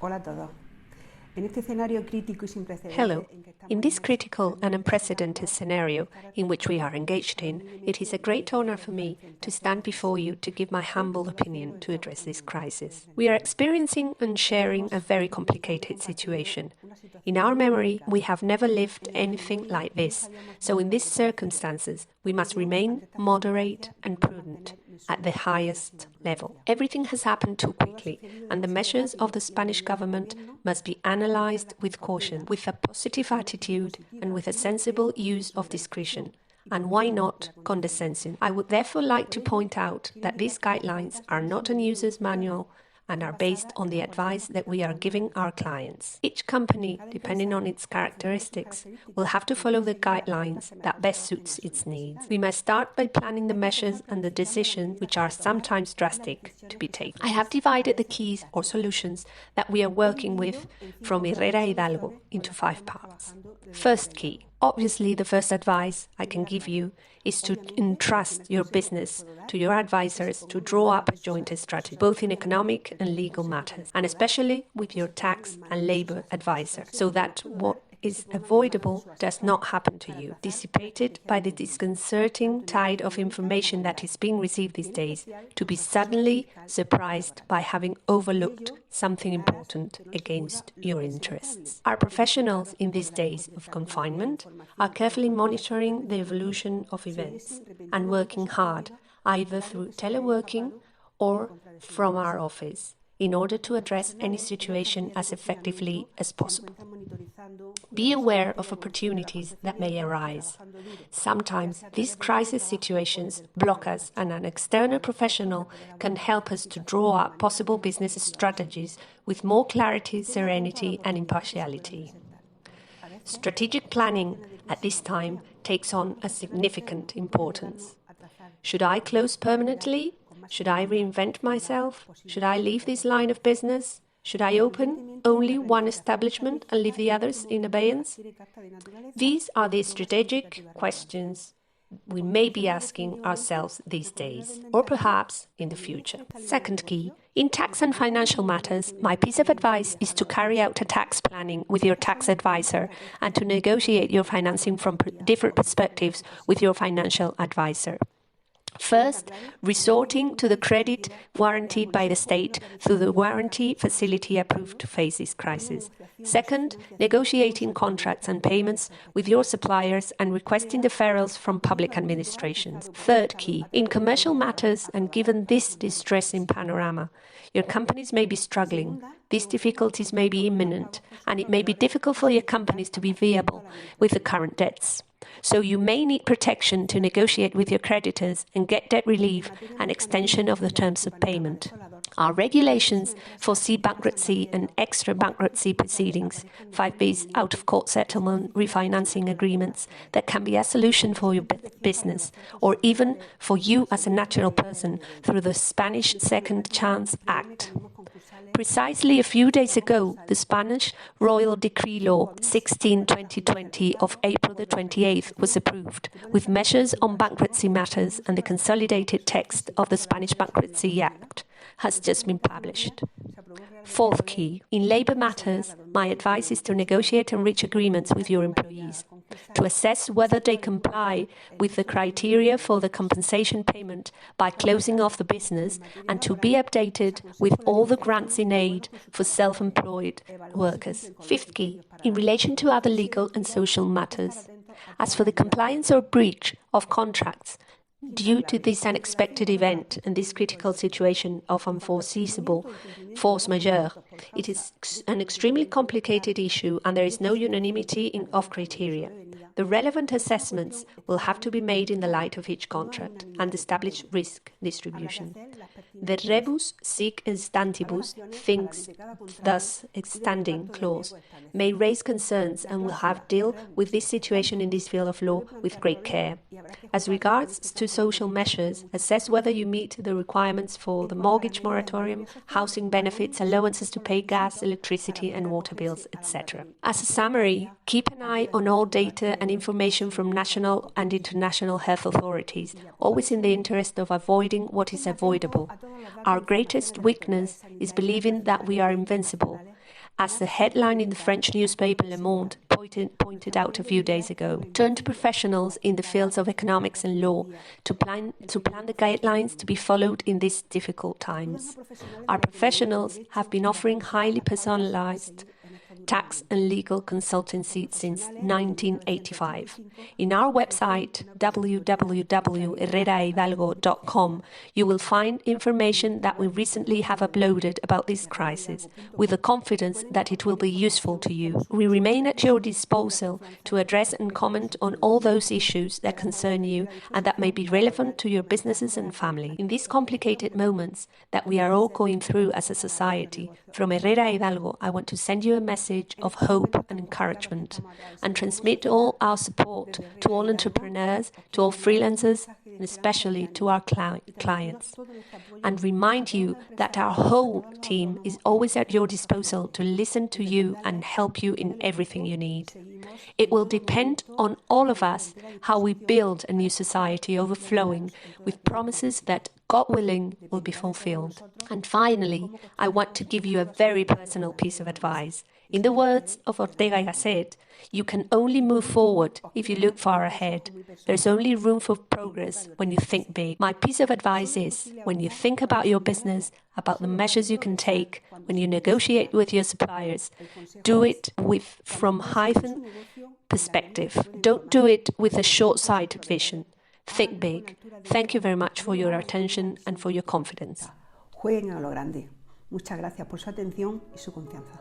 Hola a todos. En este escenario crítico y sin precedentes. Hello. In this critical and unprecedented scenario in which we are engaged in, it is a great honor for me to stand before you to give my humble opinion to address this crisis. We are experiencing and sharing a very complicated situation. In our memory, we have never lived anything like this, so in these circumstances, we must remain moderate and prudent at the highest level. Everything has happened too quickly, and the measures of the Spanish government must be analyzed with caution, with a positive attitude and with a sensible use of discretion. And why not condescension? I would therefore like to point out that these guidelines are not a user's manual and are based on the advice that we are giving our clients. Each company, depending on its characteristics, will have to follow the guidelines that best suits its needs. We must start by planning the measures and the decisions, which are sometimes drastic, to be taken. I have divided the keys or solutions that we are working with from Herrera Hidalgo into 5 parts. First key. Obviously, the first advice I can give you is to entrust your business to your advisors to draw up a joint strategy, both in economic and legal matters, and especially with your tax and labor advisor, so that what is avoidable does not happen to you, dissipated by the disconcerting tide of information that is being received these days, to be suddenly surprised by having overlooked something important against your interests. Our professionals in these days of confinement are carefully monitoring the evolution of events and working hard, either through teleworking or from our office, in order to address any situation as effectively as possible. Be aware of opportunities that may arise. Sometimes these crisis situations block us, and an external professional can help us to draw up possible business strategies with more clarity, serenity, and impartiality. Strategic planning at this time takes on a significant importance. Should I close permanently? Should I reinvent myself? Should I leave this line of business? Should I open only one establishment and leave the others in abeyance? These are the strategic questions we may be asking ourselves these days, or perhaps in the future. Second key, in tax and financial matters, my piece of advice is to carry out a tax planning with your tax advisor and to negotiate your financing from different perspectives with your financial advisor. First, resorting to the credit guaranteed by the state through the warranty facility approved to face this crisis. Second, negotiating contracts and payments with your suppliers and requesting deferrals from public administrations. Third key, in commercial matters and given this distressing panorama, your companies may be struggling, these difficulties may be imminent, and it may be difficult for your companies to be viable with the current debts. So you may need protection to negotiate with your creditors and get debt relief and extension of the terms of payment. Our regulations foresee bankruptcy and extra bankruptcy proceedings, 5Bs, out-of-court settlement, refinancing agreements that can be a solution for your business or even for you as a natural person through the Spanish Second Chance Act. Precisely a few days ago, the Spanish Royal Decree Law 16/2020 of April the 28th was approved, with measures on bankruptcy matters, and the consolidated text of the Spanish Bankruptcy Act has just been published. Fourth key, in labour matters, my advice is to negotiate and reach agreements with your employees, to assess whether they comply with the criteria for the compensation payment by closing off the business, and to be updated with all the grants in aid for self-employed workers. Fifth key, in relation to other legal and social matters. As for the compliance or breach of contracts, due to this unexpected event and this critical situation of unforeseeable force majeure, it is an extremely complicated issue and there is no unanimity of criteria. The relevant assessments will have to be made in the light of each contract and establish risk distribution. The rebus sic instantibus, things thus standing clause, may raise concerns and will have to deal with this situation in this field of law with great care. As regards to social measures, assess whether you meet the requirements for the mortgage moratorium, housing benefits, allowances to pay gas, electricity and water bills, etc. As a summary, keep an eye on all data and information from national and international health authorities, always in the interest of avoiding what is avoidable. Our greatest weakness is believing that we are invincible, As the headline in the French newspaper Le Monde pointed out a few days ago, turn to professionals in the fields of economics and law to plan the guidelines to be followed in these difficult times. Our professionals have been offering highly personalized tax and legal consultancy since 1985. In our website, www.herrerahidalgo.com, you will find information that we recently have uploaded about this crisis, with the confidence that it will be useful to you. We remain at your disposal to address and comment on all those issues that concern you and that may be relevant to your businesses and family. In these complicated moments that we are all going through as a society, from Herrera Hidalgo, I want to send you a message of hope and encouragement and transmit all our support to all entrepreneurs, to all freelancers, and especially to our clients. And remind you that our whole team is always at your disposal to listen to you and help you in everything you need. It will depend on all of us how we build a new society overflowing with promises that, God willing, will be fulfilled. And finally, I want to give you a very personal piece of advice. In the words of Ortega y Gasset, you can only move forward if you look far ahead. There's only room for progress when you think big. My piece of advice is, when you think about your business, about the measures you can take, when you negotiate with your suppliers, do it from hyphen perspective. Don't do it with a short-sighted vision. Think big. Thank you very much for your attention and for your confidence. Jueguen a lo grande. Muchas gracias por su atención y su confianza.